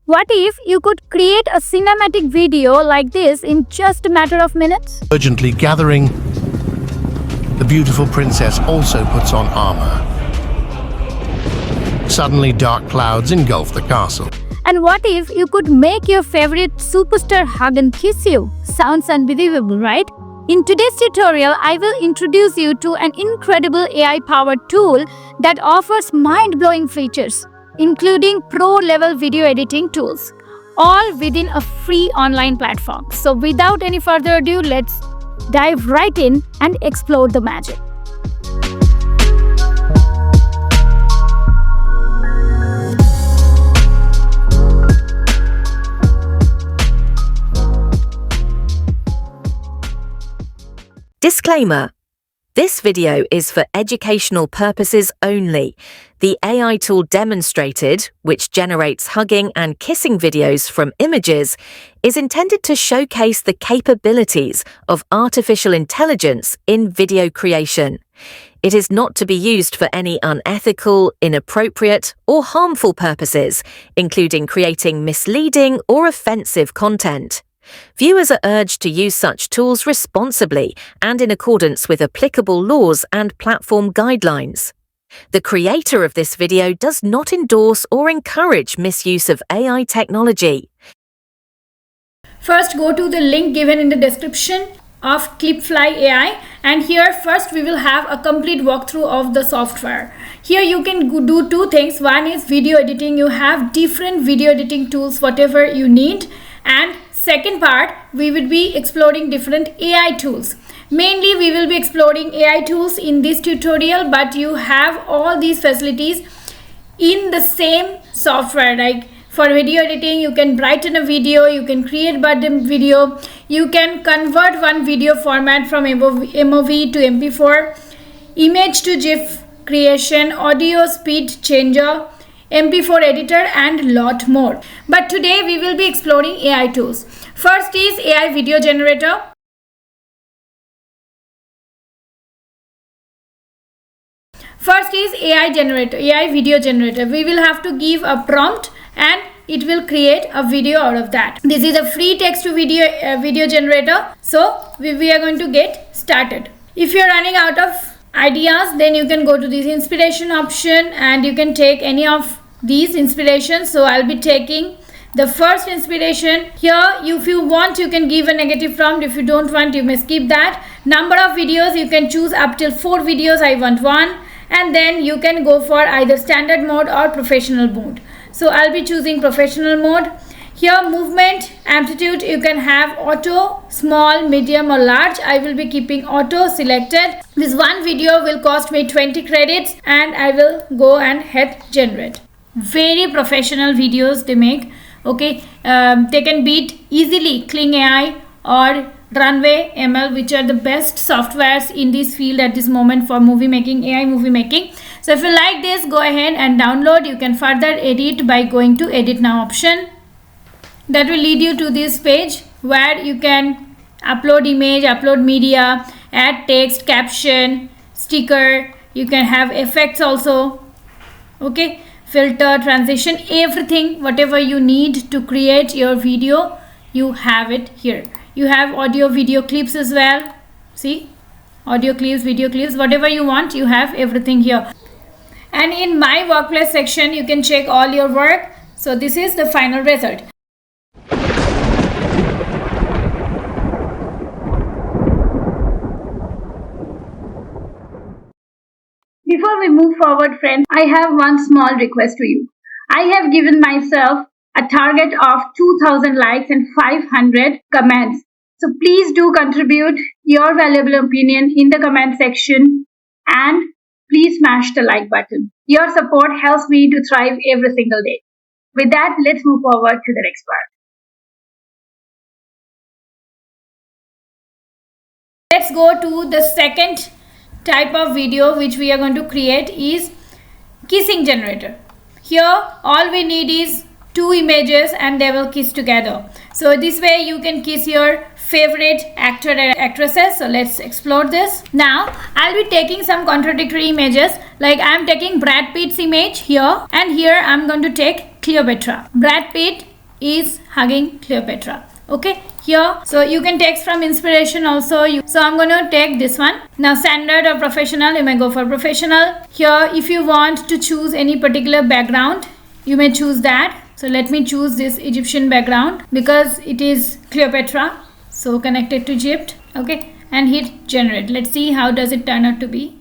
What if you could create a cinematic video like this in just a matter of minutes? Urgently gathering, the beautiful princess also puts on armor. Suddenly, dark clouds engulf the castle. And what if you could make your favorite superstar hug and kiss you? Sounds unbelievable, right? In today's tutorial, I will introduce you to an incredible AI-powered tool that offers mind-blowing features, including pro-level video editing tools, all within a free online platform. So without any further ado, let's dive right in and explore the magic. Disclaimer: this video is for educational purposes only. The AI tool demonstrated, which generates hugging and kissing videos from images, is intended to showcase the capabilities of artificial intelligence in video creation. It is not to be used for any unethical, inappropriate, or harmful purposes, including creating misleading or offensive content. Viewers are urged to use such tools responsibly and in accordance with applicable laws and platform guidelines. The creator of this video does not endorse or encourage misuse of AI technology. First, go to the link given in the description of Clipfly AI, and here first we will have a complete walkthrough of the software. Here you can do two things. One is video editing. You have different video editing tools, whatever you need. And second part, we will be exploring different AI tools. Mainly we will be exploring AI tools in this tutorial, but you have all these facilities in the same software. Like for video editing, you can brighten a video, you can create button video, you can convert one video format from MOV to MP4, image to GIF creation, audio speed changer, MP4 editor, and lot more. But today we will be exploring AI tools. First is AI video generator. First is AI video generator. We will have to give a prompt and it will create a video out of that. This is a free text to video generator. So we are going to get started. If you are running out of ideas, then you can go to this inspiration option and you can take any of these inspirations. So I'll be taking the first inspiration. Here, if you want, you can give a negative prompt. If you don't want, you may skip that. Number of videos, you can choose up till 4 videos. I want 1. And then you can go for either standard mode or professional mode. So I'll be choosing professional mode. Here, movement, amplitude, you can have auto, small, medium or large. I will be keeping auto selected. This one video will cost me 20 credits and I will go and hit generate. Very professional videos they make. Okay, they can beat easily Kling AI or Runway ML, which are the best softwares in this field at this moment for movie making, AI movie making. So if you like this, go ahead and download. You can further edit by going to edit now option. That will lead you to this page where you can upload image, upload media, add text, caption, sticker. You can have effects also. Okay, filter, transition, everything, whatever you need to create your video, you have it here. You have audio, video clips as well. See, audio clips, video clips, whatever you want, you have everything here. And in my workplace section, you can check all your work. So this is the final result. Before we move forward, friends, I have one small request to you. I have given myself a target of 2000 likes and 500 comments. So please do contribute your valuable opinion in the comment section and please smash the like button. Your support helps me to thrive every single day. With that, let's move forward to the next part. Let's go to the second type of video which we are going to create is kissing generator. Here all we need is 2 images and they will kiss together. So this way you can kiss your favorite actor and actresses. So let's explore this. Now I'll be taking some contradictory images, like I'm taking Brad Pitt's image here, and here I'm going to take Cleopatra. Brad Pitt is hugging Cleopatra. Okay, here, so you can text from inspiration also. So I'm going to take this one. Now standard or professional, you may go for professional. Here, if you want to choose any particular background, you may choose that. So let me choose this Egyptian background because it is Cleopatra, so connected to Egypt. Okay, and hit generate. Let's see how does it turn out to be.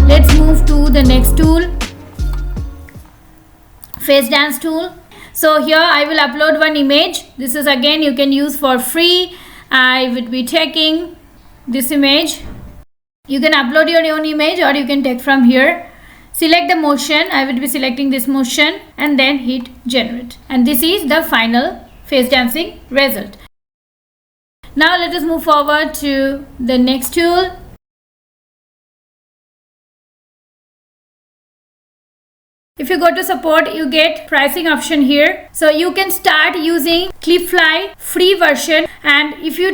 Let's move to the next tool, face dance tool. So here I will upload one image. This is again you can use for free. I would be taking this image. You can upload your own image or you can take from here. Select the motion. I would be selecting this motion and then hit generate. And this is the final face dancing result. Now let us move forward to the next tool. If you go to support, you get pricing option here. So you can start using Clipfly free version, and if you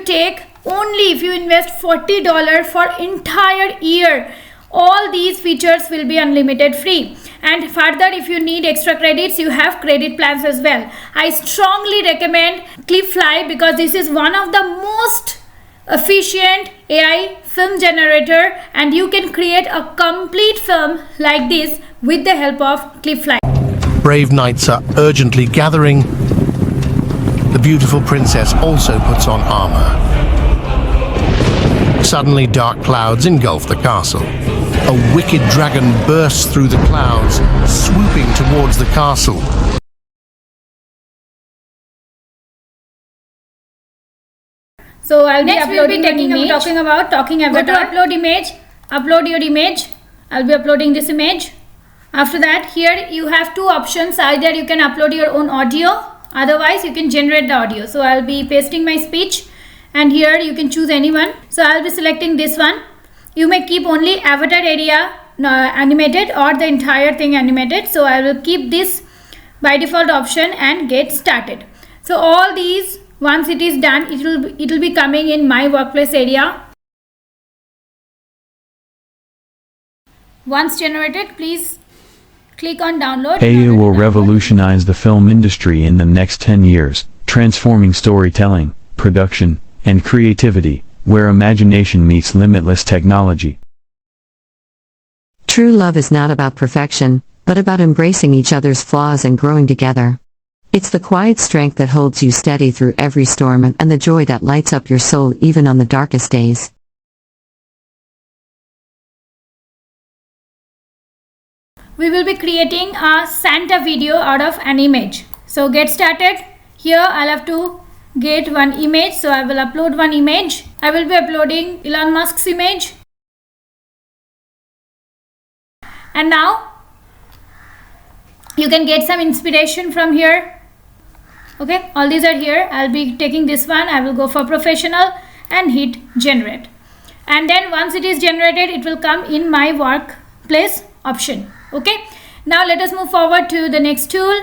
invest $40 for entire year, all these features will be unlimited free. And further, if you need extra credits, you have credit plans as well. I strongly recommend Clipfly because this is one of the most efficient AI film generator, and you can create a complete film like this with the help of Clipfly. Brave knights are urgently gathering. The beautiful princess also puts on armor. Suddenly, dark clouds engulf the castle. A wicked dragon bursts through the clouds, swooping towards the castle. So I'll be uploading talking about avatar. Go to upload image, upload your image. I'll be uploading this image. After that, here you have two options. Either you can upload your own audio, otherwise you can generate the audio. So I'll be pasting my speech, and here you can choose anyone. So I'll be selecting this one. You may keep only avatar area animated or the entire thing animated. So I will keep this by default option and get started. So all these, once it is done, it will be coming in my workplace area. Once generated, please click on download. AI will revolutionize the film industry in the next 10 years, transforming storytelling, production, and creativity, where imagination meets limitless technology. True love is not about perfection, but about embracing each other's flaws and growing together. It's the quiet strength that holds you steady through every storm and the joy that lights up your soul even on the darkest days. We will be creating a Santa video out of an image. So get started. Here I'll have to get one image. So I will upload one image. I will be uploading Elon Musk's image. And now you can get some inspiration from here. Okay, all these are here. I'll be taking this one. I will go for professional and hit generate. And then once it is generated, it will come in my workplace option. Okay, now let us move forward to the next tool.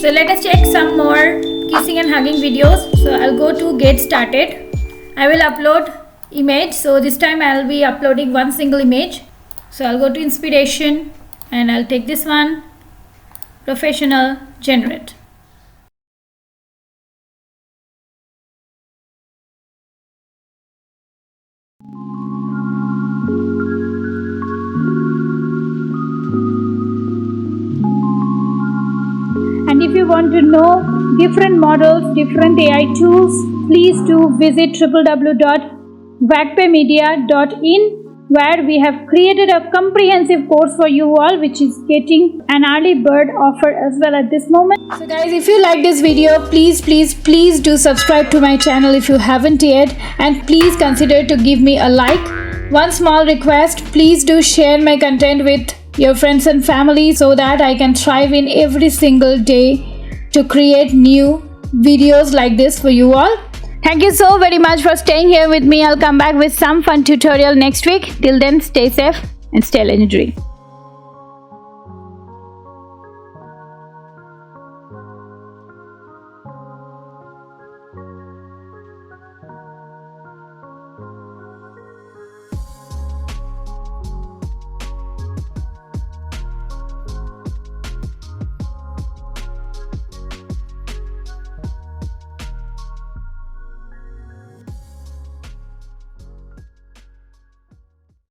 So let us check some more kissing and hugging videos. So I'll go to get started. I will upload image. So this time I'll be uploading one single image. So I'll go to inspiration and I'll take this one, professional, generate. if you want to know different models, different AI tools, please do visit www.vagpemedia.in, where we have created a comprehensive course for you all, which is getting an early bird offer as well at this moment. So guys, if you like this video, please do subscribe to my channel if you haven't yet, and please consider to give me a like. One small request, please do share my content with your friends and family so that I can thrive in every single day to create new videos like this for you all. Thank you so very much for staying here with me. I'll come back with some fun tutorial next week. Till then, stay safe and stay legendary.